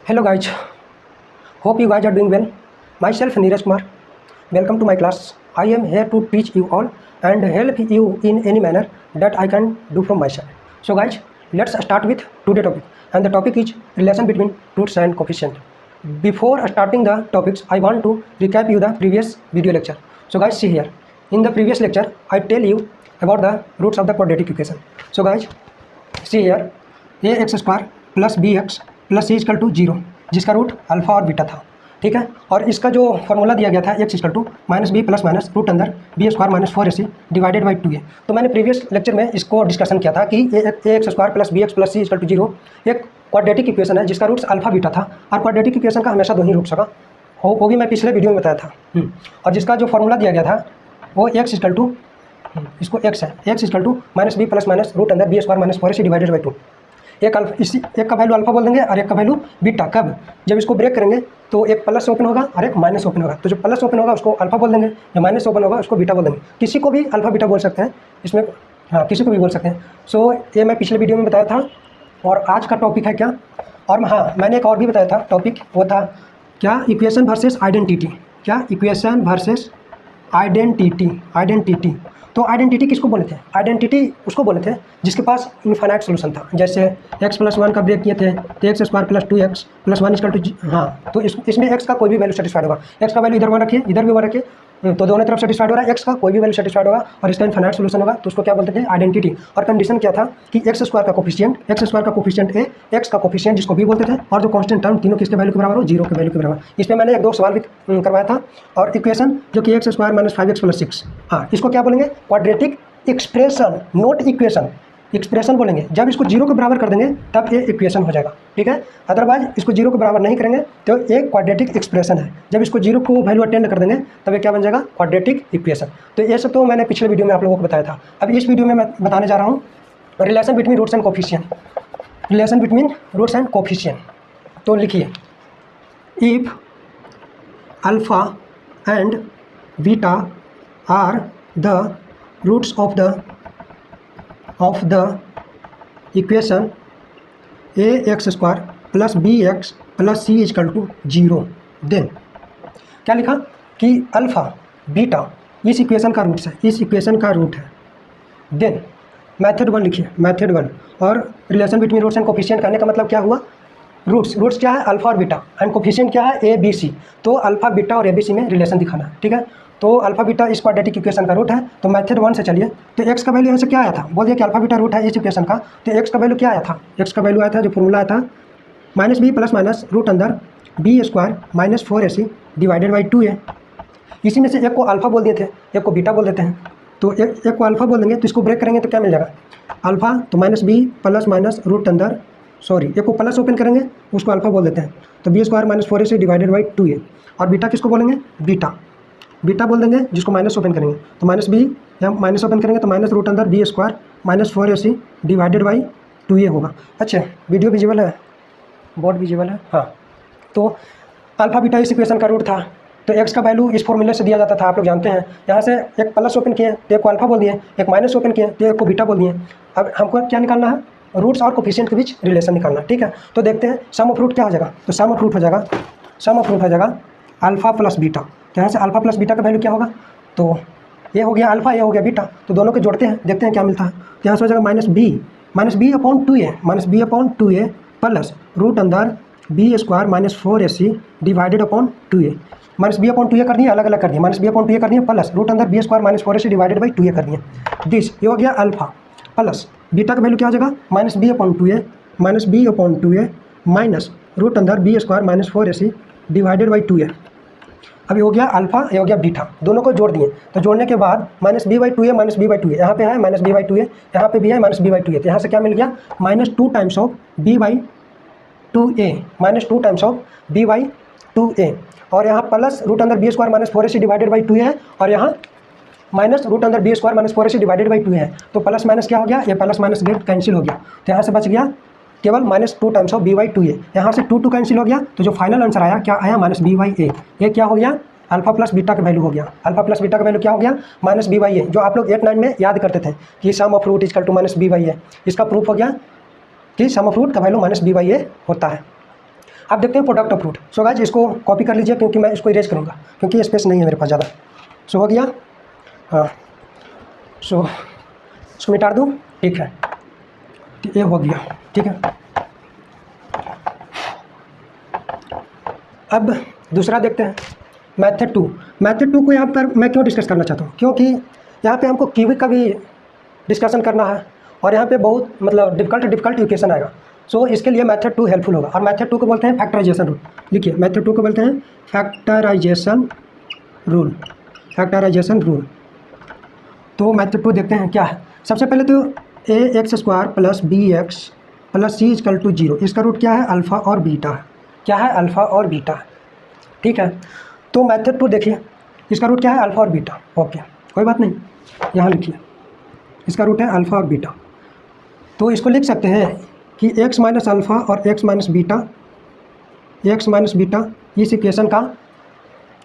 Hello guys, hope you guys are doing well. Myself Neeraj Kumar. Welcome to my class. I am here to teach you all and help you in any manner that I can do from my side. So guys, let's start with today's topic, and the topic is relation between roots and coefficient. Before starting the topics, I want to recap you the previous video lecture. So guys, see here. In the previous lecture, I tell you about the roots of the quadratic equation. So guys, see here, ax square plus b x plus c is equal to zero, जिसका root alpha और beta था। ठीक है, और इसका जो formula दिया गया था x equal to minus b plus minus root अंदर b square minus four a c divided by two a. तो मैंने प्रीवियस लेक्चर में इसको डिस्कशन किया था कि a x square plus b x plus c is equal to zero एक quadratic equation है जिसका रूट्स अल्फा बीटा था, और क्वाड्रेटिक इक्वेशन का हमेशा दो ही रूट्स होगा, वो भी मैं पिछले वीडियो में बताया था। और जिसका जो फॉर्मूला दिया गया था वो एक्स इजकल टू, इसको एक्स है, x equal to minus b plus minus root अंदर b square minus four a c divided by two. एक अल्फा, इसी एक का वैल्यू अल्फा बोल देंगे और एक का वैल्यू बीटा। कब? जब इसको ब्रेक करेंगे तो एक प्लस ओपन होगा और एक माइनस ओपन होगा। तो जो प्लस ओपन होगा उसको अल्फा बोल देंगे, जो माइनस ओपन होगा उसको बीटा बोल देंगे। किसी को भी अल्फा बीटा बोल सकते हैं इसमें, हाँ किसी को भी बोल सकते हैं। सो ये मैं पिछले वीडियो में बताया था। और आज का टॉपिक है क्या, और हाँ मैंने एक और भी बताया था टॉपिक, वो था क्या, इक्वेशन वर्सेस आइडेंटिटी। क्या? Equation versus identity. तो आइडेंटिटी किसको बोले थे? आइडेंटिटी उसको बोले थे जिसके पास इनफाइनाइट सोल्यूशन था। जैसे x प्लस वन का ब्रेक किए थे तो x square plus two x plus one is equal to, हाँ तो इसमें x का कोई भी वैल्यू सेटिस्फाइड होगा। x का वैल्यू इधर वन रखिए, इधर भी वन रखिए, तो दोनों तरफ सेटिस्फाइड हो रहा है, x का कोई भी वैल्यू सेटिस्फाइड होगा और इसका इनफाइनाइट सोल्यूशन होगा। तो उसको क्या बोलते थे? आइडेंटिटी। और कंडीशन क्या था कि एक्स स्क्वायर का कोफिशिएंट ए, एक्स का कोफिशिएंट जिसको भी बोलते थे, और जो कांस्टेंट टर्म तीनों किसके वैल्यू के बराबर हो? जीरो के वैल्यू के बराबर। इसमें मैंने एक दो सवाल भी करवाया था। और इक्वेशन जो कि x square minus five x plus six, हाँ इसको क्या बोलेंगे? Quadratic expression, note equation, expression बोलेंगे। जब इसको जीरो के बराबर कर देंगे तब ये इक्वेशन हो जाएगा। ठीक है, अदरवाइज इसको जीरो के बराबर नहीं करेंगे तो एक क्वाड्रेटिक एक्सप्रेशन है। जब इसको जीरो को वैल्यू अटेंड कर देंगे तब ये क्या बन जाएगा? Quadratic equation. तो ये सब तो मैंने पिछले वीडियो में आप लोगों को बताया था। अब इस वीडियो में मैं बताने जा रहा हूँ relation between roots and coefficient. Relation between roots and coefficient. तो लिखिए, if alpha and beta are the roots of the equation ax square plus b x plus c is equal to zero, then क्या लिखा कि alpha beta इस equation का roots है, इस equation का रूट है। देन मेथड वन लिखिए, मेथड वन। और relation between roots and coefficient करने का मतलब क्या हुआ? रूट्स क्या है? अल्फा और बीटा, एंड कोफिशिएंट क्या है? A b c. तो अल्फा बीटा और ए बी सी में रिलेशन दिखाना है। ठीक है, तो अल्फा बीटा इस क्वाड्रेटिक इक्वेशन का रूट है। तो मेथड वन से चलिए, तो एक्स का वैल्यू यहाँ से क्या आया था? बोल दिया कि अल्फा बीटा रूट है इस इक्वेशन का। तो एक्स का वैल्यू क्या आया था? एक्स का वैल्यू आया था, जो फॉर्मूला आया था minus b plus minus root अंदर b square minus four a c divided by two a. इसी में से एक को अल्फा बोल दिए थे, एक को बीटा बोल देते हैं। तो एक को अल्फा बोल देंगे तो इसको ब्रेक करेंगे तो क्या मिल जाएगा? अल्फा तो minus b plus minus root अंदर, सॉरी एक को प्लस ओपन करेंगे उसको अल्फा बोल देते हैं, तो b square minus four a c divided by two a. और बीटा किसको बोलेंगे? बीटा बोल देंगे जिसको माइनस ओपन करेंगे, तो माइनस बी या माइनस ओपन करेंगे तो माइनस रूट अंदर b square minus four a c divided by two a होगा। अच्छा, वीडियो विजिबल है, बोर्ड विजिबल है, हाँ। तो अल्फा बीटा इस इक्वेशन का रूट था। तो एक्स का वैल्यू इस फॉर्मूले से दिया जाता था, आप लोग जानते हैं। यहाँ से एक प्लस ओपन किए तो एक को अल्फा बोल दिए, एक माइनस ओपन किए तो एक को बीटा बोल दिए। अब हमको क्या निकालना है? रूट्स और कोफिशिएंट के बीच रिलेशन निकालना। ठीक है, तो देखते हैं सम ऑफ रूट क्या हो जाएगा। तो सम ऑफ रूट हो जाएगा अल्फा प्लस बीटा। तो यहाँ से अल्फा प्लस बीटा का वैल्यू क्या होगा? तो ये हो गया अल्फा, ये हो गया बीटा, तो दोनों को जोड़ते हैं, देखते हैं क्या मिलता है। तो यहाँ से हो जाएगा minus b upon two a plus root अंदर b square minus four a c divided upon two a. Minus b upon two a कर दिए, अलग अलग कर दिए, minus b upon two a कर दिए प्लस रूट अंदर b square minus four a c divided by two a कर दिए। दिस ये हो गया अल्फा, प्लस बीटा का वैल्यू क्या हो जाएगा? Minus b upon two a minus root अंदर b square minus four a c divided by two a. अभी हो गया अल्फा, ये हो गया बीटा, दोनों को जोड़ दिए। तो जोड़ने के बाद minus b by two a, यहाँ पे है minus b by two a, यहाँ पे भी है minus b by two a. तो यहाँ से क्या मिल गया? Minus two times of b by two a, और यहाँ प्लस रूट अंदर b square minus four a c divided by two है, और यहाँ माइनस रूट अंदर b square minus four a c divided by two है। तो प्लस माइनस क्या हो गया? ये प्लस माइनस गेट कैंसिल हो गया। तो यहाँ से बच गया केवल minus two times of b by two a. यहाँ से टू कैंसिल हो गया, तो जो फाइनल आंसर आया क्या आया? माइनस बी बाई ए। ये क्या हो गया? अल्फा प्लस बीटा का वैल्यू हो गया। अल्फा प्लस बीटा का वैल्यू क्या हो गया? माइनस बी बाई ए, जो आप लोग 8-9 में याद करते थे कि sum of root equal to minus b by a. इसका प्रूफ हो गया कि सम ऑफ रूट का value minus b by a होता है। अब देखते हैं product of root. So guys इसको कॉपी कर लीजिए क्योंकि मैं इसको इरेज करूँगा क्योंकि स्पेस नहीं है मेरे पास ज़्यादा। सो हो गया, हाँ। सो इसको मिटा दूँ, ठीक है, ये हो गया, ठीक है। अब दूसरा देखते हैं मैथड 2। मैथड 2 को यहाँ पर मैं क्यों डिस्कस करना चाहता हूँ, क्योंकि यहाँ पे हमको क्यूबिक का भी डिस्कशन करना है और यहाँ पे बहुत मतलब डिफ़िकल्ट इक्वेशन आएगा। सो इसके लिए मैथड 2 हेल्पफुल होगा और मैथड 2 को बोलते हैं फैक्टराइजेशन रूल। लिखिए, मैथड 2 को बोलते हैं फैक्टराइजेशन रूल, फैक्टराइजेशन रूल। तो मैथड 2 देखते हैं क्या है। सबसे पहले तो ax² plus bx plus c equal to 0, इसका रूट क्या है, अल्फ़ा और बीटा है। क्या है, अल्फ़ा और बीटा, ठीक है। तो मैथड 2 देखिए, इसका रूट क्या है, अल्फ़ा और बीटा। ओके, कोई बात नहीं, यहाँ लिखिए इसका रूट है अल्फ़ा और बीटा। तो इसको लिख सकते हैं कि x माइनस अल्फ़ा और x माइनस बीटा इस इक्वेशन का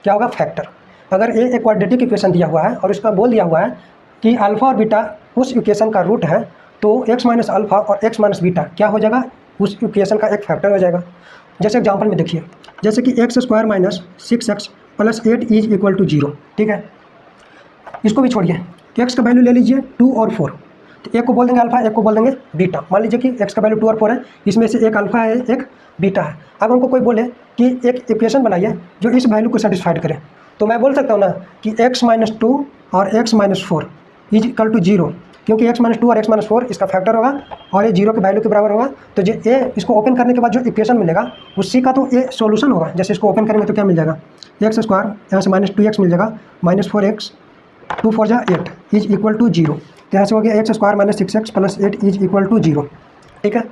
क्या होगा, फैक्टर। अगर ये एक क्वाड्रेटिक इक्वेशन दिया हुआ है और इसका बोल दिया हुआ है कि अल्फ़ा और बीटा उस इक्वेशन का रूट है, तो x माइनस अल्फ़ा और x माइनस बीटा क्या हो जाएगा, उस इक्वेशन का एक फैक्टर हो जाएगा। जैसे एग्जांपल में देखिए, जैसे कि x² minus 6x plus 8 is equal to 0, ठीक है। इसको भी छोड़िए, x का वैल्यू ले लीजिए 2 और 4, तो एक को बोल देंगे अल्फ़ा, एक को बोल देंगे बीटा। मान लीजिए कि x का वैल्यू 2 और 4 है, इसमें से एक अल्फ़ा है, एक बीटा है। अब हमको कोई बोले कि एक इक्वेशन बनाइए जो इस वैल्यू को सेटिस्फाइड करे, तो मैं बोल सकता हूँ ना कि x माइनस 2 और x minus 4 is equal to 0, क्योंकि x माइनस 2 और x माइनस 4 इसका फैक्टर होगा और ये 0 के वैल्यू के बराबर होगा। तो जो ये इसको ओपन करने के बाद जो इक्वेशन मिलेगा उसी का तो ये सॉल्यूशन होगा। जैसे इसको ओपन करेंगे तो क्या मिल जाएगा, x स्क्वायर, यहाँ से माइनस 2x मिल जाएगा, माइनस 4x, 2 4 जा 8 इज इक्वल टू 0। तो यहाँ से हो गया x² minus 6x plus 8 is equal to 0, ठीक है।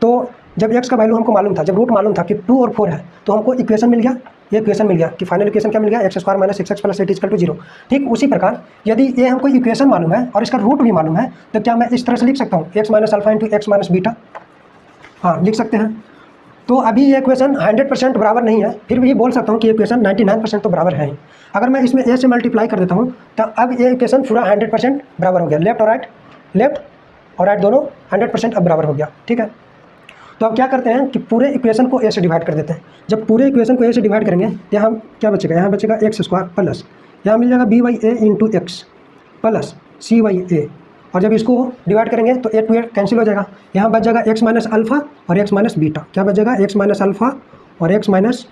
तो जब x का वैल्यू हमको मालूम था, जब रूट मालूम था कि 2 और 4 है, तो हमको इक्वेशन मिल गया, ये इक्वेशन मिल गया कि फाइनल इक्वेशन क्या मिल गया, x² minus 6x plus 8 equal to 0। ठीक उसी प्रकार यदि ये हमको इक्वेशन मालूम है और इसका रूट भी मालूम है, तो क्या मैं इस तरह से लिख सकता हूँ, x minus alpha into x minus beta, हाँ लिख सकते हैं। तो अभी ये इक्वेशन 100% बराबर नहीं है, फिर भी बोल सकता हूँ कि इक्वेशन 99% तो बराबर है ही। अगर मैं इसमें a से मल्टीप्लाई कर देता हूँ तो अब ये इक्वेशन पूरा 100% बराबर हो गया। लेफ्ट और राइट दोनों 100% अब बराबर हो गया, ठीक है। तो अब क्या करते हैं कि पूरे इक्वेशन को a से डिवाइड कर देते हैं। जब पूरे इक्वेशन को a से डिवाइड करेंगे तो यहाँ क्या बचेगा, यहाँ बचेगा x² प्लस, यहाँ मिल जाएगा b/a into x plus c/a। और जब इसको डिवाइड करेंगे तो 8 to 8 कैंसिल हो जाएगा, यहाँ बच जाएगा x माइनस अल्फ़ा और x माइनस बीटा। क्या बच जाएगा, x माइनस अल्फ़ा और x माइनस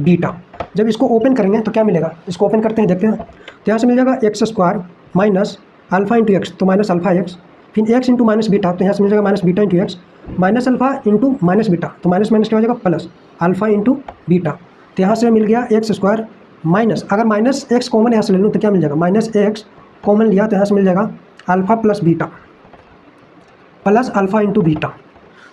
बीटा। जब इसको ओपन करेंगे तो क्या मिलेगा, इसको ओपन करते हैं, देखते हैं। तो यहाँ से मिल जाएगा x² minus alpha into x, तो माइनस अल्फ़ा x, फिर x इंटू माइनस बीटा, तो यहाँ से मिल जाएगा minus beta into x, minus alpha into minus beta, तो माइनस माइनस क्या हो जाएगा प्लस अल्फ़ा इंटू बीटा। तो यहाँ से मिल गया x² माइनस, अगर माइनस x कॉमन यहाँ से ले लूँ तो क्या मिल जाएगा, माइनस x कॉमन लिया तो यहाँ से मिल जाएगा alpha plus beta plus alpha into beta.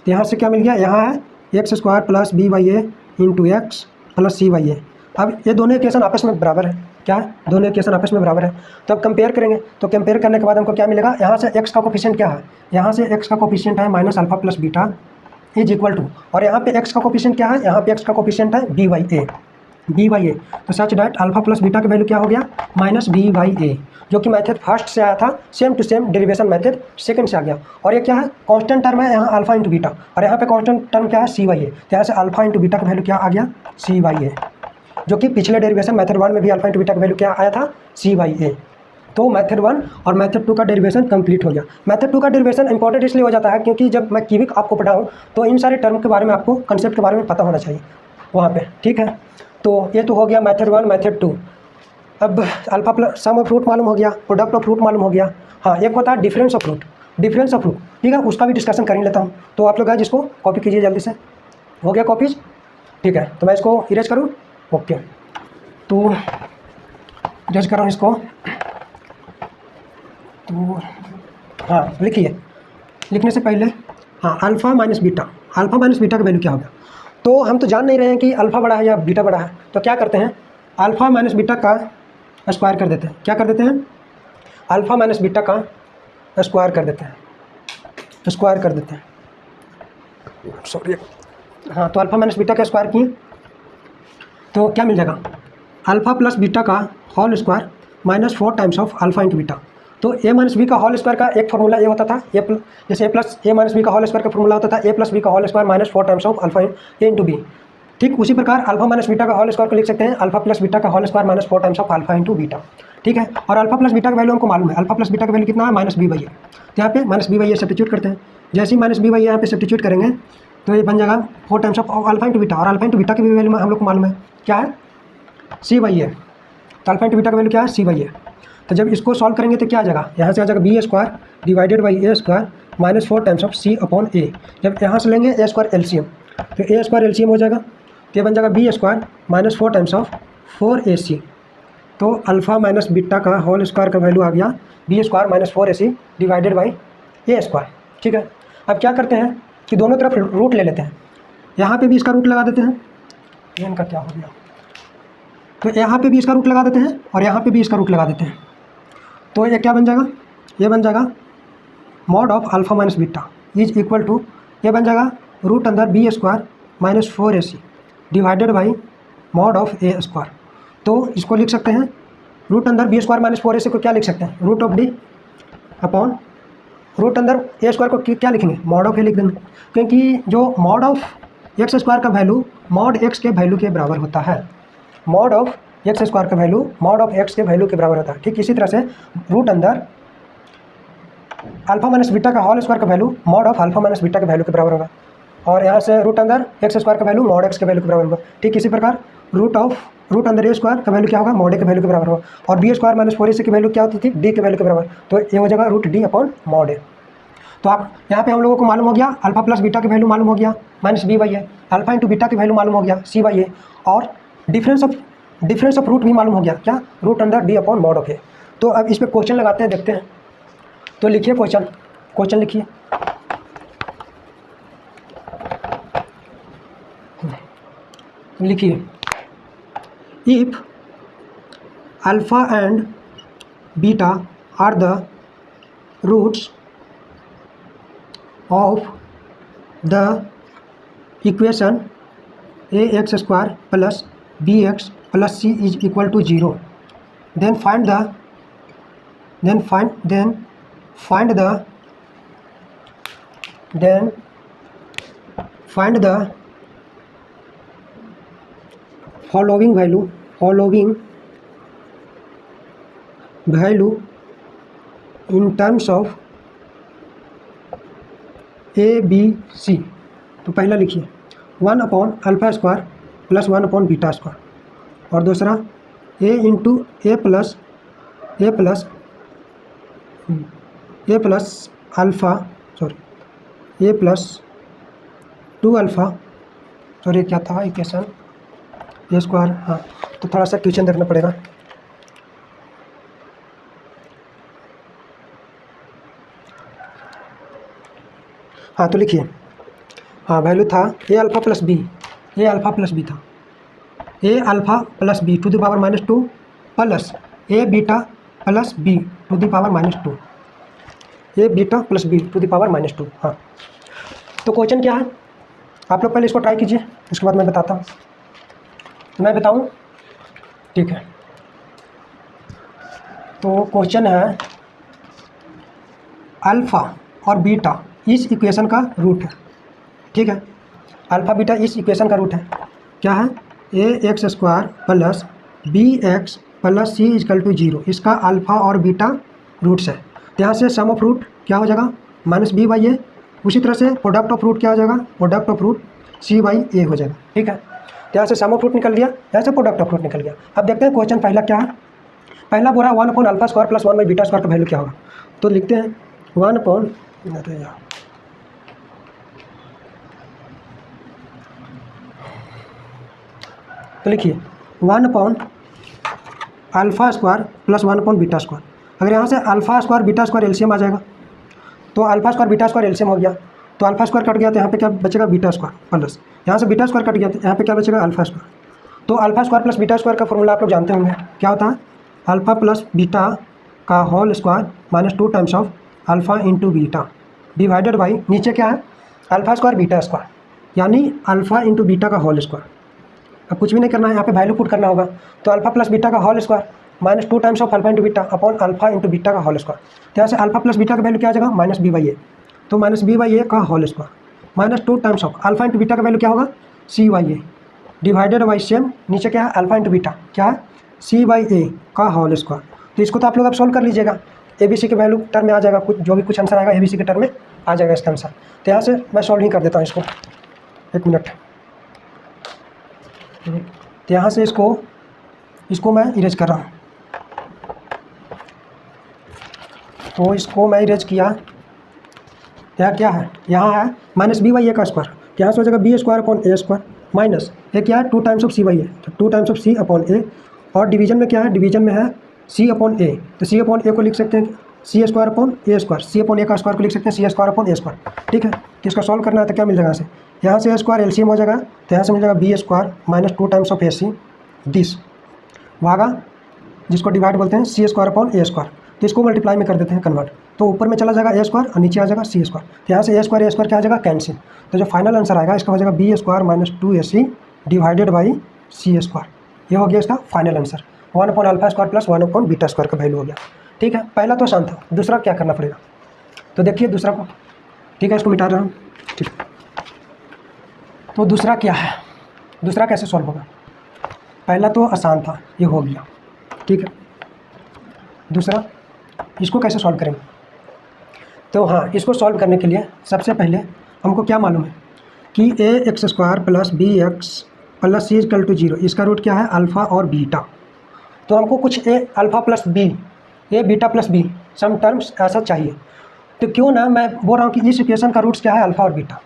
तो यहाँ से क्या मिल गया, यहाँ है x² plus b/a into x plus c/a। अब ये दोनों इक्वेशन आपस में बराबर है, क्या है, दोनों इक्वेशन आपस में बराबर है। तो अब कंपेयर करेंगे, तो कंपेयर करने के बाद हमको क्या मिलेगा, यहाँ से x का कोफिशिएंट क्या है, यहाँ से x का कोफिशिएंट है minus alpha plus beta is equal to, और यहाँ पे x का कोफिशिएंट क्या है, यहाँ पे x का कोफिशिएंट है b/a। तो such that alpha plus beta का वैल्यू क्या हो गया, माइनस b/a, जो कि मैथड फर्स्ट से आया था, same to same derivation method second से आ गया। और ये क्या है, कांस्टेंट टर्म है यहाँ अल्फ़ा इंटू बीटा, और यहाँ पे कांस्टेंट टर्म क्या है, c/a। तो यहाँ से अल्फ़ा इंटू बीटा का वैल्यू क्या आ गया, c/a, जो कि पिछले डेरिवेशन मैथड 1 में भी अल्फ़ा इंटू बीटा का वैल्यू क्या आया था, c/a। तो मैथड 1 और मैथड 2 का डेरिवेशन कंप्लीट हो गया। मैथड 2 का डेरिवेशन इंपॉर्टेंट इसलिए हो जाता है क्योंकि जब मैं क्यूबिक आपको पढ़ाऊँ तो इन सारे टर्म के बारे में आपको, कंसेप्ट के बारे में पता होना चाहिए वहाँ पे, ठीक है। तो ये तो हो गया मैथड 1 मैथड 2। अब alpha plus sum of root मालूम हो गया, प्रोडक्ट ऑफ रूट मालूम हो गया। हाँ, एक होता है डिफरेंस ऑफ रूट, ठीक है, उसका भी डिस्कशन कर ही लेता हूँ। तो आप लोग आज इसको कॉपी कीजिए जल्दी से, हो गया कॉपीज, ठीक है। तो मैं इसको इरेज करूँ, ओके, तो इरेज कर रहा हूँ इसको। तो हाँ लिखिए, लिखने से पहले हाँ अल्फ़ा माइनस बीटा का वैल्यू क्या होगा। तो हम तो जान नहीं रहे हैं कि अल्फ़ा बड़ा है या बीटा बड़ा है, तो क्या करते हैं, अल्फ़ा माइनस बीटा का स्क्वायर कर देते हैं। क्या कर देते हैं, अल्फ़ा माइनस बीटा का स्क्वायर कर देते हैं, सॉरी, हाँ। तो अल्फ़ा माइनस बीटा का स्क्वायर किए तो क्या मिल जाएगा, अल्फ़ा प्लस बीटा का whole square minus 4 times of alpha into beta. तो a माइनस बी का होल स्क्वायर का एक फॉर्मूला ये होता था, जैसे a plus a minus b का होल स्क्वायर का फॉर्मूला होता था a प्लस बी का whole square minus 4 times of alpha a into b. ठीक उसी प्रकार अल्फा माइनस बीटा का होल स्क्वायर को लिख सकते हैं अल्फा प्लस बीटा का whole square minus 4 times of alpha into beta. ठीक है, और अल्फा प्लस बीटा का वैल्यू हमको मालूम है, अल्फा प्लस बीटा का वैल्यू कितना है माइनस बी बाई ए। तो यहाँ पे minus b by a substitute करते हैं, जैसे ही माइनस बी बाई ए यहाँ पे सब्स्टिट्यूट करेंगे तो ये बन जाएगा 4 times of alpha into beta, और अल्फा इंटू बीटा की भी वैल्यू हम लोग को मालूम है क्या है सी बाई ए। तो अल्फा इंटू बीटा का वैल्यू क्या है सी बाई ए। तो जब इसको सॉल्व करेंगे तो क्या आ जाएगा, यहाँ से आ जाएगा B square divided by a square minus 4 times of c upon a. जब यहाँ से लेंगे ए स्क्वायर एलसीएम, तो ए स्क्वायर एलसीएम हो जाएगा, तो ये बन जाएगा B square minus 4 times of 4ac। तो अल्फा माइनस बीटा का होल स्क्वायर का वैल्यू आ गया b square minus 4ac divided by a square. ठीक है, अब क्या करते हैं कि दोनों तरफ रूट ले लेते हैं, यहाँ पे भी इसका रूट लगा देते हैं, ये इनका क्या हो गया, तो यहाँ पे भी इसका रूट लगा देते हैं और यहाँ पे भी इसका रूट लगा देते हैं। तो ये क्या बन जाएगा, ये बन जाएगा mod of alpha minus beta is equal to, ये बन जाएगा रूट अंदर b square minus 4ac divided by mod of a square. तो इसको लिख सकते हैं रूट अंदर बी स्क्वायर माइनस 4ac को क्या लिख सकते हैं root of d upon root अंदर ए स्क्वायर को क्या लिखेंगे मॉड ऑफ ए लिख देंगे, क्योंकि जो मॉड ऑफ एक्स स्क्वायर का वैल्यू मॉड एक्स के वैल्यू के बराबर होता है, मॉड ऑफ एक्स स्क्वायर का वैल्यू मॉड ऑफ एक्स के वैल्यू के बराबर होता है। ठीक इसी तरह से रूट अंदर अल्फा माइनस बीटा का होल स्क्वायर का value mod of alpha minus beta के वैल्यू के बराबर होगा, और यहाँ से रूट अंदर एक्स स्क्वायर का वैल्यू मॉड एक्स के वैल्यू के बराबर होगा। ठीक इसी प्रकार रूट अंदर ए स्क्वायर का वैल्यू क्या होगा मॉड ए के वैल्यू के बराबर होगा, और बी स्क्वायर माइनस 4ac की वैल्यू क्या होती थी डी के वैल्यू के बराबर, तो ये हो जाएगा रूट डी अपॉन मॉड ए। तो आप यहाँ पे हम लोगों को मालूम हो गया अल्फा प्लस बीटा की वैल्यू मालूम हो गया minus b by a, alpha into beta की वैल्यू मालूम हो गया सी बाई ए, और डिफरेंस ऑफ रूट भी मालूम हो गया क्या रूट अंदर डी अपॉन मॉड ऑफ ए। तो अब इस पर क्वेश्चन लगाते हैं, देखते हैं। तो लिखिए क्वेश्चन लिखिए, लिखिए if alpha and beta are the roots of the equation a x square plus b x plus c is equal to 0, then find the following value in terms of a b c। तो पहला लिखिए 1 upon alpha square plus 1 upon beta square, और दूसरा a into A plus alpha A plus 2 alpha क्या था equation ए square. हाँ, तो थोड़ा सा ट्यूशन देखना पड़ेगा। हाँ, तो लिखिए, हाँ वैल्यू था a alpha plus b, a alpha plus b था a alpha plus b to the power minus 2 plus a beta plus b to the power minus 2, a beta plus b to the power minus 2। हाँ, तो question क्या है आप लोग पहले इसको try कीजिए, उसके बाद मैं बताता हूँ। तो मैं बताऊँ, ठीक है। तो क्वेश्चन है अल्फ़ा और बीटा इस इक्वेशन का रूट है, ठीक है। अल्फ़ा बीटा इस इक्वेशन का रूट है, क्या है a x square plus b x plus c is equal to 0, इसका अल्फ़ा और बीटा रूट्स है। तो यहाँ से सम ऑफ रूट क्या हो जाएगा माइनस बी बाई ए, उसी तरह से प्रोडक्ट ऑफ रूट क्या हो जाएगा product of root c by a हो जाएगा, ठीक है। तो यहाँ से सम ऑफ रूट निकल गया, यहाँ से प्रोडक्ट ऑफ रूट निकल गया। अब देखते हैं क्वेश्चन पहला क्या है। पहला बोला 1 upon alpha square plus 1 by beta square का वैल्यू क्या होगा। तो लिखते हैं 1 अपॉन, तो लिखिए 1 upon alpha square plus 1 upon beta square. अगर यहाँ से alpha square beta square LCM आ जाएगा, तो alpha square beta square LCM हो गया, तो अल्फ़ा स्क्वायर कट गया तो यहाँ पे क्या बचेगा बीटा स्क्वायर प्लस, यहाँ से बीटा स्क्वायर कट गया तो यहाँ पे क्या बचेगा अल्फ़ा स्क्वायर। तो alpha square plus beta square का फॉर्मूला आप लोग जानते होंगे, क्या होता है अल्फ़ा प्लस बीटा का whole square minus 2 times of alpha into beta divided by नीचे क्या है अल्फ़ा स्क्वायर बीटा स्क्वायर, यानी अल्फ़ा इंटू बीटा का होल स्क्वायर। अब कुछ भी नहीं करना है, यहाँ पे वैल्यू पुट करना होगा। तो अल्फ़ा प्लस बीटा का whole square minus 2 times of alpha into beta upon alpha into beta का होल स्क्वायर। तो यहाँ से अल्फ़ा प्लस बीटा का वैल्यू क्या आ जाएगा माइनस बी बाई ए, तो माइनस बी बाई ए का whole square minus 2 times of alpha into beta का वैल्यू क्या होगा c by a, divided by same, नीचे क्या है अल्फा इंटू बीटा, क्या है सी बाई ए का होल स्क्वायर। तो इसको तो आप लोग अब सोल्व कर लीजिएगा, ए बी सी के वैल्यू टर्म में आ जाएगा, कुछ जो भी कुछ आंसर आएगा ए बी सी के टर्म में आ जाएगा इसका आंसर। तो यहाँ से मैं सॉल्व ही कर देता हूँ इसको, एक मिनट। तो यहाँ से इसको मैं इरेज कर रहा हूँ। तो इसको मैं इरेज किया, यहाँ क्या है, यहाँ है माइनस बी बाई ए का स्क्वायर, यहाँ से हो जाएगा बी स्क्वायर अपॉन ए स्क्वायर, माइनस ये क्या है 2 times of C by a, तो 2 times of c upon a, और डिवीजन में क्या है, डिवीजन में है सी अपॉन ए, तो सी अपॉन ए को लिख सकते हैं सी स्क्वायर अपॉन ए स्क्वायर, सी अपॉन ए का स्क्वायर को लिख सकते हैं सी स्क्वायर अपॉन ए स्क्वायर। ठीक है, तो इसका सॉल्व करना है तो क्या मिल जाएगा यहाँ से ए स्क्वायर एलसीएम हो जाएगा, तो यहाँ से मिल जाएगा B square minus 2 times of A C this भागा जिसको डिवाइड बोलते हैं सी स्क्वायर अपॉन ए स्क्वायर, तो इसको मल्टीप्लाई में कर देते हैं कन्वर्ट, तो ऊपर में चला जाएगा ए स्क्वायर और नीचे आ जाएगा सी स्क्वायर, तो यहाँ से ए स्क्वायर क्या आ जाएगा कैंसिल, तो जो फाइनल आंसर आएगा इसका हो जाएगा B square minus 2ac divided by C square. ये हो गया इसका final answer, 1 upon alpha square plus 1 upon beta square का वैल्यू हो गया। ठीक है, पहला तो आसान था, दूसरा क्या करना पड़ेगा, तो देखिए दूसरा को, ठीक है इसको मिटा रहा हूँ। ठीक, तो दूसरा क्या है, दूसरा कैसे सॉल्व होगा, पहला तो आसान था ये हो गया। ठीक है, दूसरा इसको कैसे सॉल्व करेंगे, तो हाँ इसको सॉल्व करने के लिए सबसे पहले हमको क्या मालूम है कि a x square plus b x plus c equal to 0, इसका रूट क्या है अल्फ़ा और बीटा, तो हमको कुछ a alpha plus b a beta plus b sum terms ऐसा चाहिए, तो क्यों ना मैं बोल रहा हूँ कि इस इक्वेशन का रूट्स क्या है अल्फ़ा और बीटा,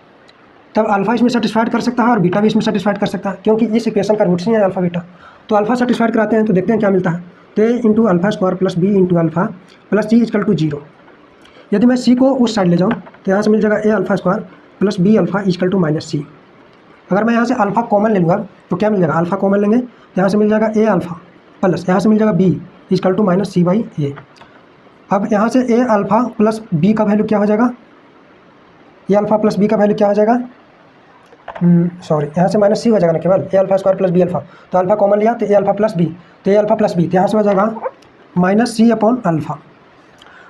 तब अल्फ़ा इसमें सेटिस्फाइड कर सकता है और बीटा भी इसमें सेटिस्फाइड कर सकता है, क्योंकि इस इक्वेशन का रूट्स ही है अल्फ़ा बीटा, तो अल्फ़ा सेटिस्फाइड कराते हैं, तो देखते हैं क्या मिलता है, तो a into alpha square plus b into alpha plus c equal to 0। यदि मैं सी को उस साइड ले जाऊँ तो यहाँ से मिल जाएगा a alpha square plus b alpha equal to minus c. अगर मैं यहाँ से अल्फ़ा कॉमन ले लूँगा तो क्या मिल जाएगा, अल्फ़ा कॉमन लेंगे तो यहाँ से मिल जाएगा ए अल्फ़ा प्लस यहाँ से मिल जाएगा b equal to minus c by a. अब यहाँ से ए अल्फ़ा प्लस बी का वैल्यू क्या हो जाएगा, ए अल्फ़ा प्लस बी का वैल्यू क्या हो जाएगा, सॉरी यहाँ से माइनस सी हो जाएगा ना केवल, a alpha square plus b alpha, तो अल्फ़ा कॉमन लिया तो ए अल्फ़ा प्लस बी, तो ए अल्फ़ा प्लस बी, तो यहाँ से हो जाएगा माइनस सी अपॉन अल्फ़ा,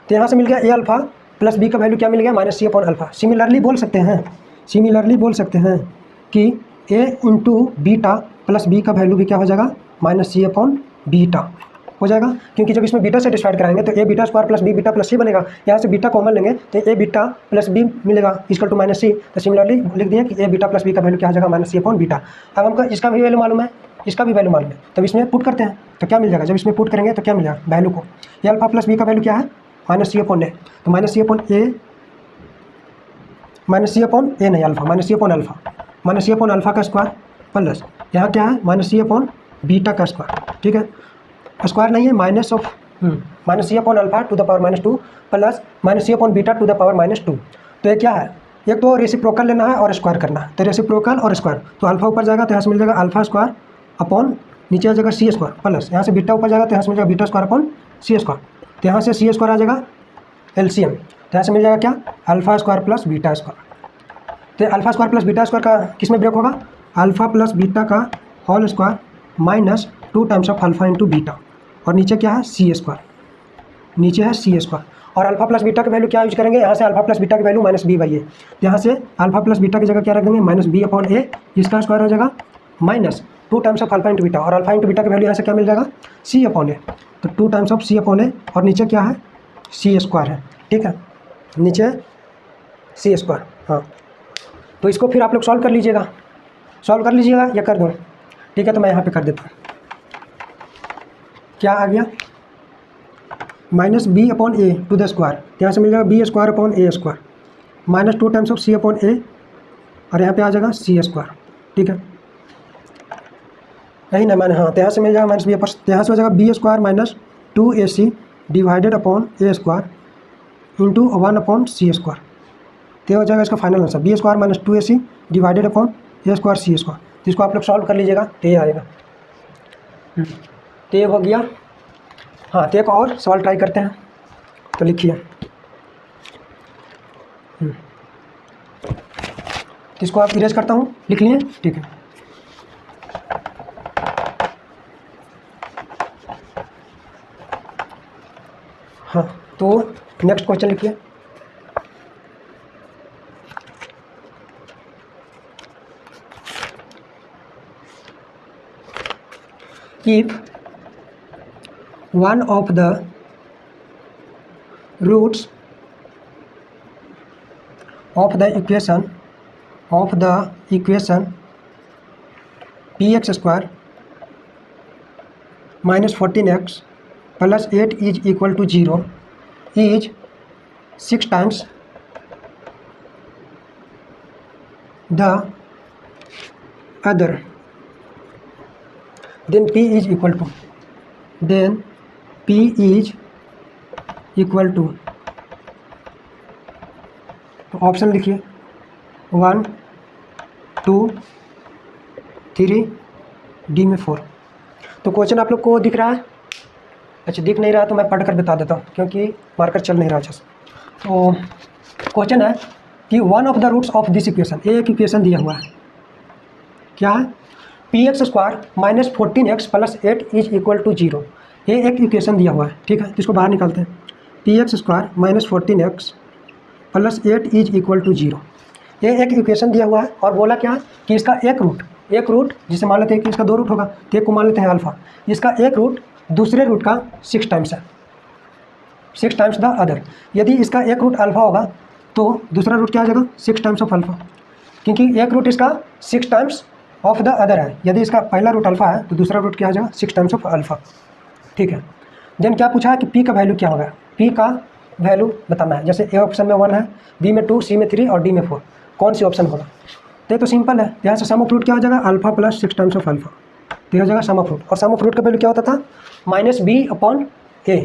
तो यहाँ से मिल गया ए अल्फ़ा प्लस बी का वैल्यू क्या मिल गया minus C upon alpha. Similarly बोल सकते हैं कि ए इंटू बीटा प्लस बी का वैल्यू भी क्या हो जाएगा माइनस सी अपॉन बीटा हो जाएगा, क्योंकि जब इसमें बीटा सेटिस्फाइड कराएंगे तो a beta square plus b beta plus c बनेगा, यहाँ से बीटा कॉमन लेंगे तो ए बीटा प्लस बी मिलेगा इक्वल टू माइनस सी, तो सिमिलरली लिख दिया कि ए बीटा प्लस बी का वैल्यू क्या हो जाएगा माइनस सी अपॉन बीटा। अब हमको इसका भी वैल्यू मालूम है, इसका भी वैल्यू मालूम है, तब इसमें पुट करते हैं तो क्या मिल जाएगा, जब इसमें पुट करेंगे तो क्या मिलेगा वैल्यू को, ए अल्फ़ा प्लस बी का वैल्यू क्या है माइनस सी अपॉन ए, तो माइनस सी अपॉन ए नहीं alpha minus C upon alpha का स्क्वायर प्लस यहाँ क्या है माइनस सी अपॉन बीटा का स्क्वायर। ठीक है, स्क्वायर नहीं है minus C upon alpha to the power minus 2 plus minus C upon beta to the power minus 2। तो ये क्या है, एक तो रेसिप्रोकल लेना है और स्क्वायर करना है, तो रेसिप्रोकल और स्क्वायर, तो अल्फ़ा ऊपर जाएगा तो यहाँ से मिल जाएगा अल्फ़ा स्क्वायर अपॉन नीचे आ जाएगा सी स्क्वायर प्लस यहाँ से बीटा ऊपर जाएगा तो यहाँ से मिल जाएगा beta square upon c square, तो यहाँ से सी स्क्वायर आ जाएगा एलसीएम, तो यहाँ से मिल जाएगा क्या alpha square plus beta square, तो alpha square plus beta square का किस में ब्रेक होगा, अल्फ़ा प्लस बीटा का whole square minus 2 times of alpha into beta, और नीचे क्या है सी स्क्वायर, नीचे है सी स्क्वायर, और अल्फ़ा प्लस बीटा की वैल्यू क्या यूज करेंगे, यहाँ से अल्फ़ा प्लस बीटा की value minus b by a, यहाँ से अल्फ़ा प्लस बीटा की जगह क्या रख देंगे माइनस बी अपॉन ए, इसका स्क्वायर हो जाएगा minus 2 times of alpha into beta, और अल्फ़ा इंटू बीटा की वैल्यू यहाँ से क्या मिल जाएगा सी अपॉन ए, तो 2 times of c upon a, और नीचे क्या है सी स्क्वायर है। ठीक है, नीचे सी स्क्वायर, हाँ तो इसको फिर आप लोग सॉल्व कर लीजिएगा या कर दूँ। ठीक है, तो मैं यहाँ पे कर देता हूँ, क्या आ गया minus b upon a to the square, यहाँ से मिल जाएगा B square upon A square minus 2 times of c upon a, और यहाँ पे आ जाएगा सी स्क्वायर। ठीक है, नहीं ना मैंने, हाँ तो यहाँ से मिल जाएगा माइनस बी अपॉन, यहाँ से हो जाएगा B square minus 2ac divided upon ए square into 1 upon c square, तो हो जाएगा इसका final answer b square minus 2ac divided upon ए स्क्वायर सी स्क्वायर। तो इसको आप लोग सॉल्व कर लीजिएगा तो ये आएगा। तो ये हो गया। हाँ तो एक और सवाल ट्राई करते हैं, तो लिखिए। तो इसको आप इरेज करता हूँ, लिख लिए, ठीक है। हाँ तो नेक्स्ट क्वेश्चन लिखिए। if one of the roots of the equation px square minus 14x plus 8 is equal to 0 is 6 times the other, then p is equal to तो ऑप्शन लिखिए 1 2 3 डी में 4। तो क्वेश्चन आप लोग को दिख रहा है? अच्छा, दिख नहीं रहा तो मैं पढ़कर बता देता हूँ क्योंकि मार्कर चल नहीं रहा अच्छा से। तो क्वेश्चन है कि one of the roots of this equation, एक इक्वेशन दिया हुआ है, क्या है? P X square minus 14x plus 8 is equal to 0। ये एक इक्वेशन दिया हुआ है, ठीक है, इसको बाहर निकालते हैं। P X square minus 14x plus 8 is equal to 0, ये एक इक्वेशन दिया हुआ है और बोला क्या कि इसका एक रूट जिसे मान लेते हैं कि इसका 2 रूट होगा तो एक को मान लेते हैं अल्फ़ा, इसका एक रूट दूसरे रूट का 6 टाइम्स है, 6 टाइम्स द अदर। यदि इसका एक रूट अल्फ़ा होगा तो दूसरा रूट क्या आ जाएगा? 6 टाइम्स ऑफ अल्फ़ा, क्योंकि एक रूट इसका 6 टाइम्स ऑफ द अदर है। यदि इसका पहला रूट अल्फ़ा है तो दूसरा रूट क्या आ जाएगा? 6 टाइम्स ऑफ अल्फ़ा, ठीक है। देन क्या पूछा है कि पी का वैल्यू क्या होगा? पी का वैल्यू बताना है। जैसे ए ऑप्शन में 1 है, बी में 2, सी में 3 और डी में 4, कौन सी ऑप्शन होगा? तो सिंपल है, यहाँ से सम ऑफ रूट क्या हो जाएगा? Alpha plus 6 times of alpha, तो हो जाएगा सम ऑफ रूट। और सम ऑफ रूट का वैल्यू क्या होता था? माइनस बी अपॉन ए,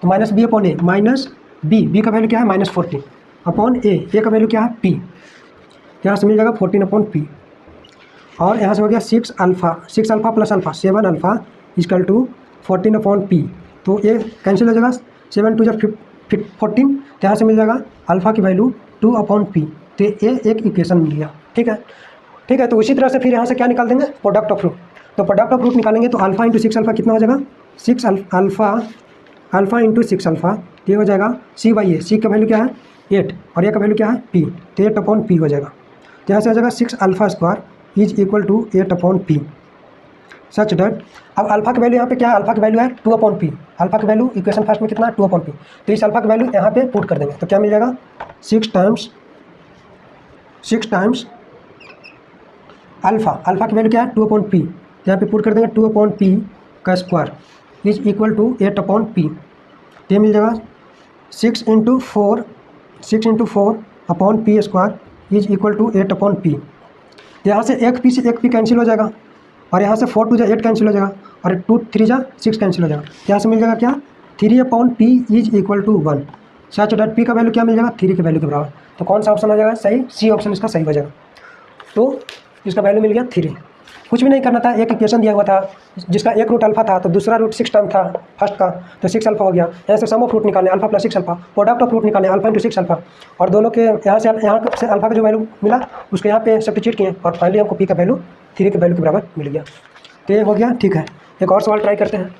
तो माइनस बी अपॉन ए, माइनस बी का वैल्यू क्या है? माइनस 14 अपॉन ए का वैल्यू क्या है? पी, यहाँ से मिल जाएगा 14 अपॉन पी। और यहाँ से हो गया 6 alpha plus alpha 7 alpha is equal to 14 upon P, तो ये कैंसिल हो जाएगा, 7 2 14, तो यहाँ से मिल जाएगा अल्फ़ा की वैल्यू 2 अपॉन पी, तो ये एक इक्वेशन मिल गया, ठीक है। तो उसी तरह से फिर यहाँ से क्या निकाल देंगे? Product of root. तो प्रोडक्ट ऑफ रूट निकालेंगे तो अल्फ़ा इंटू 6 अल्फ़ा कितना हो जाएगा? 6 अल्फ़ा इंटू 6 अल्फ़ा, ये हो जाएगा सी बाई ए, सी का वैल्यू क्या है? 8 और ए का वैल्यू क्या है? पी, तो 8 अपॉन पी हो जाएगा। तो यहाँ से आ जाएगा 6 alpha square is equal to 8 upon P, such that. अब अल्फा की वैल्यू यहाँ पे क्या है? अल्फा की वैल्यू है 2 अपॉन पी, अल्फा की वैल्यू इक्वेशन फर्स्ट में कितना है? 2 अपॉन पी, तो इस अल्फा की वैल्यू यहाँ पे पुट कर देंगे तो क्या मिल जाएगा? 6 टाइम्स अल्फा की वैल्यू क्या है? 2 अपॉन पी, यहाँ पे पुट कर देंगे 2 अपॉन पी का square is equal to 8 upon P, तो ये मिल जाएगा 6 into 4 upon P square is equal to 8 upon P. यहाँ से एक पी से एक पी कैंसिल हो जाएगा और यहाँ से 4 2 जा 8 कैंसिल हो जाएगा और 2 3 जा 6 कैंसिल हो जाएगा। यहाँ से मिल जाएगा क्या? 3 upon P is equal to 1, such that P का वैल्यू क्या मिल जाएगा? 3 के वैल्यू के बराबर। तो कौन सा ऑप्शन हो जाएगा सही? सी ऑप्शन इसका सही हो जाएगा। तो इसका वैल्यू मिल गया 3। कुछ भी नहीं करना था, एक इक्वेशन दिया हुआ था जिसका एक रूट अल्फा था तो दूसरा रूट 6 टाइम था फर्स्ट का, तो 6 अल्फा हो गया। यहाँ से सम ऑफ रूट निकालें alpha plus 6 alpha, product of root निकालें अल्फा इंटू 6 अल्फा, और दोनों के यहाँ से अल्फा का जो वैल्यू मिला उसके यहाँ पे सब्स्टिट्यूट किए और फाइनली हमको पी का वैल्यू 3 के वैल्यू के बराबर मिल गया। तो ये हो गया, ठीक है। एक और सवाल ट्राई करते हैं,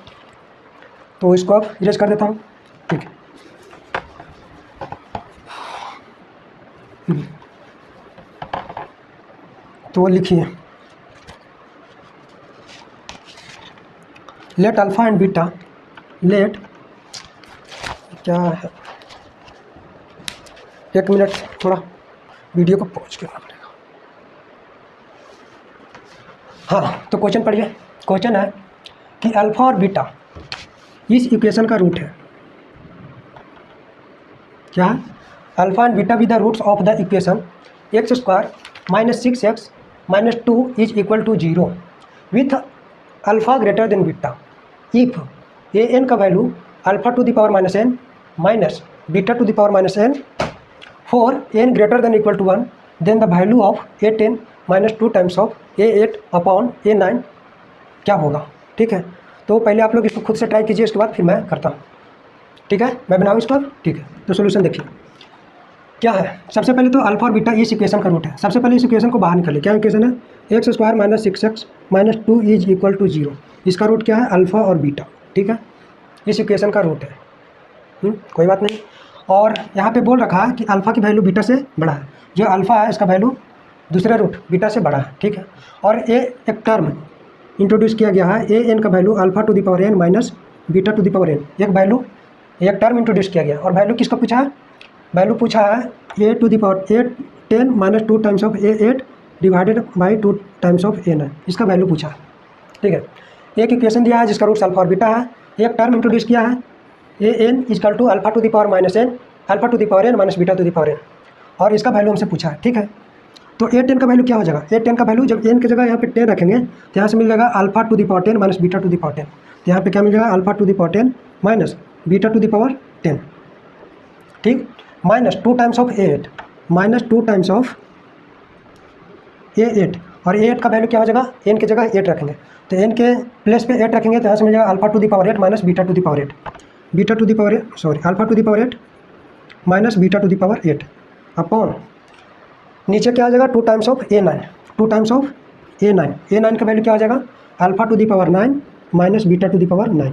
तो इसको अब इरेज कर देता हूँ, ठीक है। तो लिखिए let alpha and beta, let क्या है, 1 मिनट थोड़ा वीडियो को पॉज करना पड़ेगा। हाँ, तो क्वेश्चन पढ़िए। क्वेश्चन है कि अल्फा और बीटा इस इक्वेशन का रूट है, क्या है? Alpha and beta be the roots of the equation x square minus 6x minus 2 is equal to 0 with alpha greater than beta if a N का value alpha to the power minus n minus beta to the power minus n for n greater than equal to 1, then the value of a 10 minus 2 times of a 8 upon a 9 क्या होगा, ठीक है। तो पहले आप लोग इसको खुद से ट्राई कीजिए, इसके बाद फिर मैं करता हूँ, ठीक है। मैं बनाऊँ इसको, ठीक है। तो सोल्यूशन देखिए क्या है। सबसे पहले तो अल्फा और बीटा इस इक्वेशन का रूट है। सबसे पहले इस इक्वेशन को बाहर निकालिए। क्या इक्वेशन है? X square minus 6x minus 2 is equal to 0। इसका रूट क्या है? अल्फा और बीटा, ठीक है। इस इक्वेशन का रूट है, कोई बात नहीं। और यहाँ पे बोल रखा है कि अल्फा की वैल्यू बीटा से बड़ा है, जो अल्फा है इसका वैल्यू दूसरे रूट बीटा से बड़ा है, ठीक है। और ये एक टर्म इंट्रोड्यूस किया गया है ए एन का value alpha to the power N minus beta to the power N. एक वैल्यू, एक टर्म इंट्रोड्यूस किया गया और वैल्यू किसका पूछा है? वैल्यू पूछा है a to the power a 10 minus 2 times of a 8 divided by 2 times of a 9, इसका वैल्यू पूछा है। ठीक है, एक इक्वेशन दिया है जिसका रूट्स अल्फा और बीटा है, एक टर्म इंट्रोड्यूस किया है ए n equal to alpha to the power minus n alpha to the power N minus beta to the power n, और इसका वैल्यू हमसे पूछा है। ठीक है, तो ए 10 का वैल्यू क्या हो जाएगा? ए 10 का वैल्यू जब एन की जगह यहाँ पे 10 रखेंगे तो यहाँ से मिल जाएगा alpha to the power 10 minus beta to the power 10। तो यहाँ पे क्या मिल जाएगा? Alpha to the power 10 minus beta to the power 10, ठीक, minus 2 times of a 8 minus 2 times of a 8, और ए 8 का वैल्यू क्या हो जाएगा? एन की जगह 8 रखेंगे तो एन के प्लेस पे 8 रखेंगे तो यहाँ से मिल जाएगा alpha to the power 8 minus beta to the power 8, beta to the power 8 sorry alpha to the power 8 minus beta to the power 8 upon नीचे क्या आ जाएगा? 2 times of a 9, 2 times of a 9, a 9 का value क्या हो जाएगा? Alpha to the power 9 minus beta to the power 9।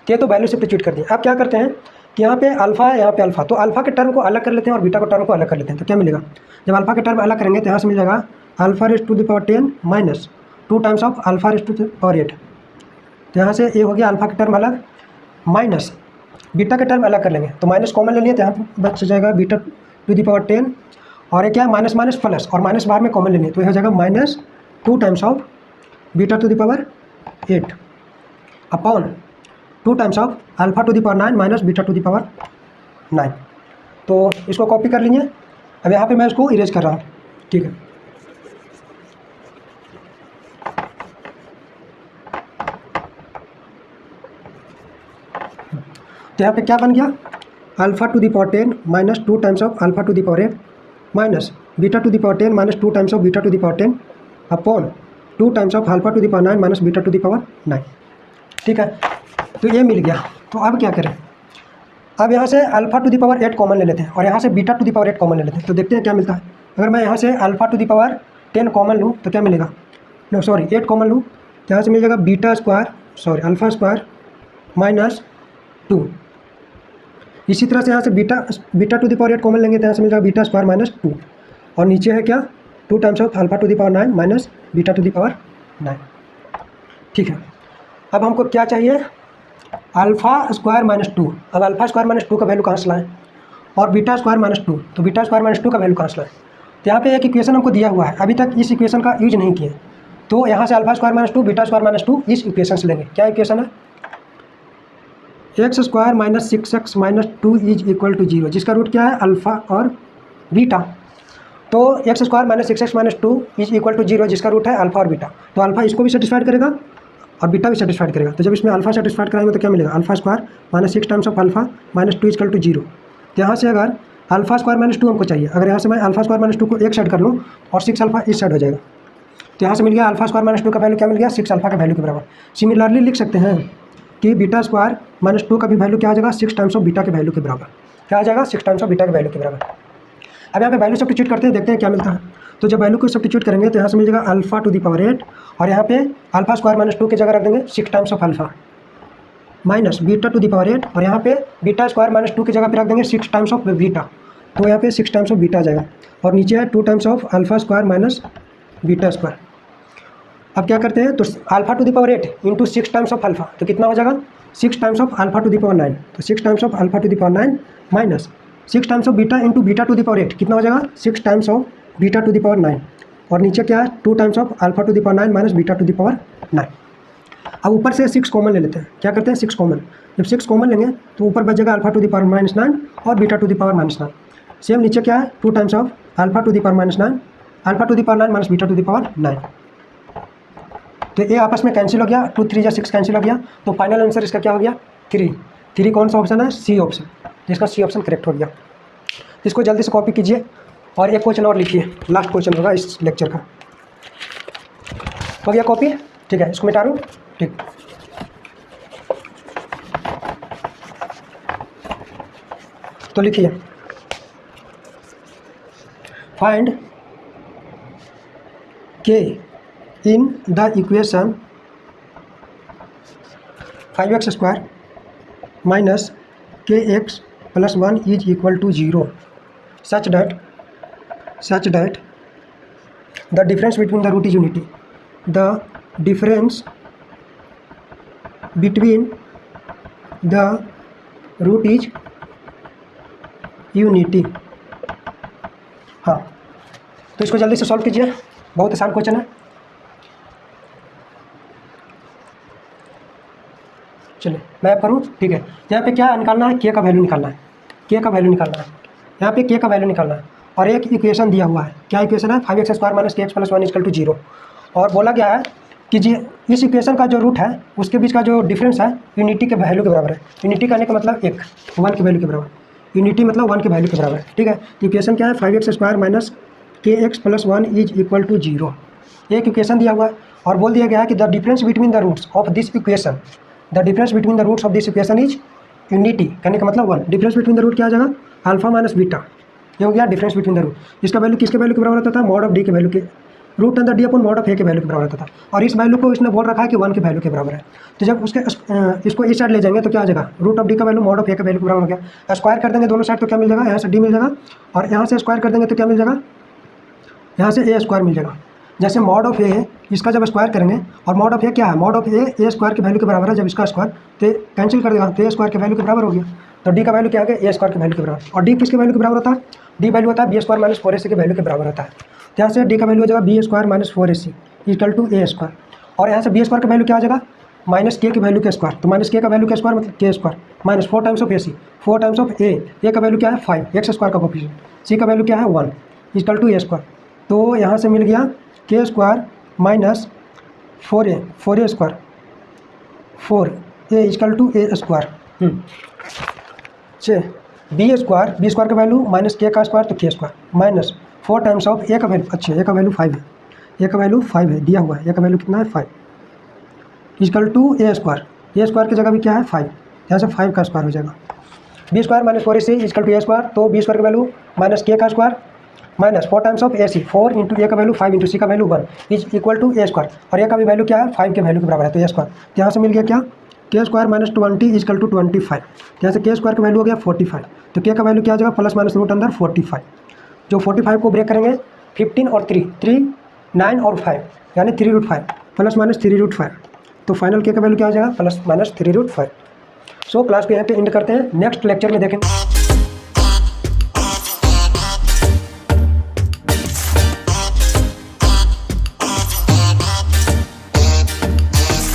ये तो वैल्यू सब्स्टिट्यूट कर दिए। अब क्या करते हैं कि यहाँ पे अल्फा है, यहाँ पे अल्फा, तो अल्फा के टर्म को अलग कर लेते हैं और बीटा के टर्म को अलग कर लेते हैं। तो क्या मिलेगा? जब अल्फा के टर्म अलग करेंगे तो यहाँ से मिल जाएगा alpha raise to the power 10 minus 2 times of alpha raise to the power 8। तो यहाँ से ये हो गया अल्फा के टर्म अलग, माइनस बीटा के टर्म अलग कर लेंगे तो माइनस कॉमन ले लिए तो यहाँ पर बच जाएगा बीटा टू द पावर 10, और ये क्या है? माइनस माइनस प्लस, और माइनस बाहर में कॉमन ले लिए तो यह हो जाएगा minus 2 times of beta to the power 8 upon 2 times of alpha to the power 9 minus beta to the power 9। तो इसको कॉपी कर लीजिए। अब यहाँ पे मैं इसको इरेज कर रहा हूँ। ठीक है, तो यहाँ पे क्या बन गया? Alpha to the power 10 minus 2 times of alpha to the power 8 minus beta to the power 10 minus 2 times of beta to the power 10 upon 2 times of alpha to the power 9 minus beta to the power 9। ठीक है, तो ये मिल गया। तो अब क्या करें? अब यहाँ से alpha to the power 8 common ले लेते हैं और यहाँ से beta to the power 8 common ले लेते हैं, तो देखते हैं क्या मिलता है। अगर मैं यहाँ से alpha to the power 10 common लूँ तो क्या मिलेगा? नो सॉरी 8 कॉमन लूँ तो यहाँ से मिल जाएगा beta square sorry alpha square minus 2। इसी तरह से यहाँ से beta to the power 8 common लेंगे तो यहाँ से मिल जाएगा बीटा स्क्वायर माइनस 2, और नीचे है क्या? 2 times of alpha to the power 9 minus beta to the power 9। ठीक है, अब हमको क्या चाहिए? Alpha square minus 2। अब अल्फा स्क्वायर माइनस 2 का वैल्यू कहाँ से लाएं? और बीटा स्क्वायर माइनस 2, तो बीटा स्क्वायर माइनस 2 का वैल्यू कहाँ से लाएं? तो यहाँ पे एक इक्वेशन हमको दिया हुआ है, अभी तक इस इक्वेशन का यूज नहीं किए, तो यहाँ से alpha square minus 2 beta square minus 2 इस इक्वेशन से लेंगे। क्या इक्वेशन है? X square minus 6x minus 2 is equal to 0, जिसका रूट क्या है? अल्फा और बीटा। तो x square minus 6x minus 2 is equal to 0, जिसका रूट है अल्फा और बीटा। तो अल्फा इसको भी सेटिस्फाइड करेगा और बीटा भी सेटिस्फाइड करेगा। तो जब इसमें अल्फा सेटिस्फाइड कराएंगे तो क्या मिलेगा? Alpha square minus 6 times of alpha minus 2 is equal to 0। तो यहाँ से अगर अल्फा स्क्वायर माइनस 2 हमको चाहिए, अगर यहाँ से मैं अल्फा स्क्वायर माइनस 2 को एक साइड कर लूँ और 6 अल्फा इस साइड हो जाएगा, तो यहाँ से मिल गया अल्फा स्क्वायर माइनस 2 का वैल्यू क्या मिल गया? 6 अल्फा का वैल्यू के बराबर। सिमिलरली लिख सकते हैं कि बीटा स्क्वायर माइनस 2 का भी वैल्यू क्या आ जाएगा? 6 टाइम्स ऑफ बीटा के वैल्यू के बराबर। क्या आ जाएगा? 6 टाइम्स ऑफ बीटा के वैल्यू के बराबर। अब यहाँ पे वैल्यू सब्स्टिट्यूट करते हैं, देखते हैं क्या मिलता है। तो जब वैल्यू को सब्स्टिट्यूट करेंगे तो यहाँ से मिल जाएगा अल्फा टू द पावर 8, और यहाँ पे अल्फा स्क्वायर माइनस 2 की जगह रख देंगे 6 times of alpha minus beta to the power 8, और यहाँ पे बीटा स्क्वायर माइनस 2 की जगह पे रख देंगे 6 टाइम्स ऑफ बीटा, तो यहाँ पे 6 टाइम्स ऑफ बीटा आ जाएगा, और नीचे है 2 times of alpha square minus beta square. अब क्या करते हैं? तो alpha to the power 8 into 6 times of alpha, तो कितना हो जाएगा? 6 times of alpha to the power 9, तो 6 times of alpha to the power 9 minus 6 times of beta into beta to the power 8, कितना हो जाएगा? 6 times of beta to the power 9, और नीचे क्या है? 2 times of alpha to the power 9 minus beta to the power 9। अब ऊपर से 6 कॉमन ले लेते हैं। क्या करते हैं? 6 कॉमन। जब 6 कॉमन लेंगे तो ऊपर बच जाएगा alpha to the power minus 9 और beta to the power minus 9। Same नीचे क्या है? 2 times of alpha to the power minus 9 alpha to the power 9 minus beta to the power 9। तो ये आपस में कैंसिल हो गया, 2 3 6 कैंसिल हो गया, तो फाइनल आंसर इसका क्या हो गया? 3 कौन सा ऑप्शन है? C option. तो इसका सी ऑप्शन करेक्ट हो गया। इसको जल्दी से कॉपी कीजिए और एक क्वेश्चन और लिखिए, लास्ट क्वेश्चन होगा इस लेक्चर का। हो गया कॉपी? ठीक है, इसको मिटा दूँ। ठीक, तो लिखिए find K in the equation 5x square minus kx plus 1 is equal to 0 such that the difference between the root is unity. The difference between the root is unity. हाँ, तो इसको जल्दी से सॉल्व कीजिए, बहुत आसान क्वेश्चन है। चलिए मैं करूँ, ठीक है। यहाँ पे क्या निकालना है, के का वैल्यू निकालना है, के का वैल्यू निकालना है, यहाँ पे के का वैल्यू निकालना है। और एक इक्वेशन दिया हुआ है, क्या इक्वेशन है, 5x² minus K X plus 1 equal to 0। और बोला गया है कि जी इस इक्वेशन का जो रूट है उसके बीच का जो डिफरेंस है यूनिटी के वैल्यू के बराबर है। यूनिटी करने का मतलब 1 के वैल्यू के बराबर, यूनिटी मतलब 1 के वैल्यू के बराबर है, ठीक है। तो इक्वेशन क्या है, 5x² minus K X plus 1 is equal to 0। एक इक्वेशन दिया हुआ है और बोल दिया गया है कि the difference between the roots of this equation, the difference between the roots of this equation is unity. कहने का मतलब 1। डिफरेंस बिटवीन द रूट क्या आ जाएगा, अल्फा माइनस बीटा, ये हो गया डिफरेंस बिटवीन द रूट। इसका वैल्यू किसके वैल्यू के बराबर होता था, मॉड ऑफ डी के वैल्यू के, रूट अंदर डी अपन मॉड ऑफ ए के वैल्यू के बराबर होता था। और इस वैल्यू को इसने बोल रखा है कि 1 के वैल्यू के बराबर है। तो जब उसके इसको इस साइड ले जाएंगे तो क्या आ जाएगा, रूट ऑफ डी का वैल्यू मॉड ऑफ ए के वैल्यू के बराबर हो गया। स्क्वायर कर देंगे दोनों साइड तो क्या मिल जाएगा, यहाँ से डी मिल जाएगा और यहाँ से स्क्वायर कर देंगे तो क्या मिल जाएगा, यहाँ से ए स्क्वायर मिल जाएगा। जैसे मॉड ऑफ ए इसका जब स्क्वायर करेंगे, और मॉड ऑफ ए क्या है, मॉड ऑफ ए स्क्वायर के वैल्यू के बराबर है, जब इसका स्क्वायर तो कैंसिल कर देगा तो ए स्क्वायर के वैल्यू के बराबर हो गया। तो डी का वैल्यू क्या आ गया, ए स्क्वायर के वैल्यू के बराबर। और डी किसके वैल्यू के बराबर होता है, डी वैल्यू होता है बी स्क्वायर माइनस 4ac के वैल्यू के बराबर होता है। तो यहाँ से डी का वैल्यू हो जाएगा B square minus 4ac equal to A square. और यहाँ से बी स्क्वायर का वैल्यू क्या आ जाएगा, माइनस के वैल्यू के स्क्वायर। तो माइनस के का वैल्यू के स्क्वायर मतलब k square minus 4 times of ac, 4 times of ए का वैल्यू क्या है 5, एक्स स्क्वायर का कोफिशिएंट, सी का वैल्यू क्या है 1 इक्वल टू ए स्क्वायर। तो यहाँ से मिल गया K square minus 4a square, 4a equal to A square. B square का वैल्यू माइनस के का स्क्वायर तो K square minus 4 times of ए का वैल्यू, अच्छा ए का वैल्यू 5 है, ए का वैल्यू 5 है दिया हुआ है, ए का वैल्यू कितना है 5 इक्वल टू ए स्क्वायर की जगह भी क्या है 5, यहाँ से 5 का स्क्वायर हो जाएगा। B square minus 4ac equal to A square, तो बी स्क्वायर का वैल्यू माइनस के का square minus 4 times of ac, 4 into a का वैल्यू 5 इंटू सी का value 1 is equal to A square. और ए का भी वैल्यू क्या है 5 के वैल्यू के बराबर है, तो ए स्क्वायर। तो यहाँ से मिल गया क्या, के स्क्वायर माइनस 20 इक्वल टू 25। यहाँ से के स्क्वायर का वैल्यू हो गया 45, तो के का वैल्यू क्या आ जाएगा प्लस माइनस रूट अंदर 45। जो 45 को ब्रेक करेंगे 15 और 3 9 और 5 यानी 3√5 प्लस माइनस 3√5। तो फाइनल के का वैल्यू क्या आ जाएगा प्लस माइनस 3√5। सो क्लास को यहाँ पे एंड करते हैं, नेक्स्ट लेक्चर में देखेंगे।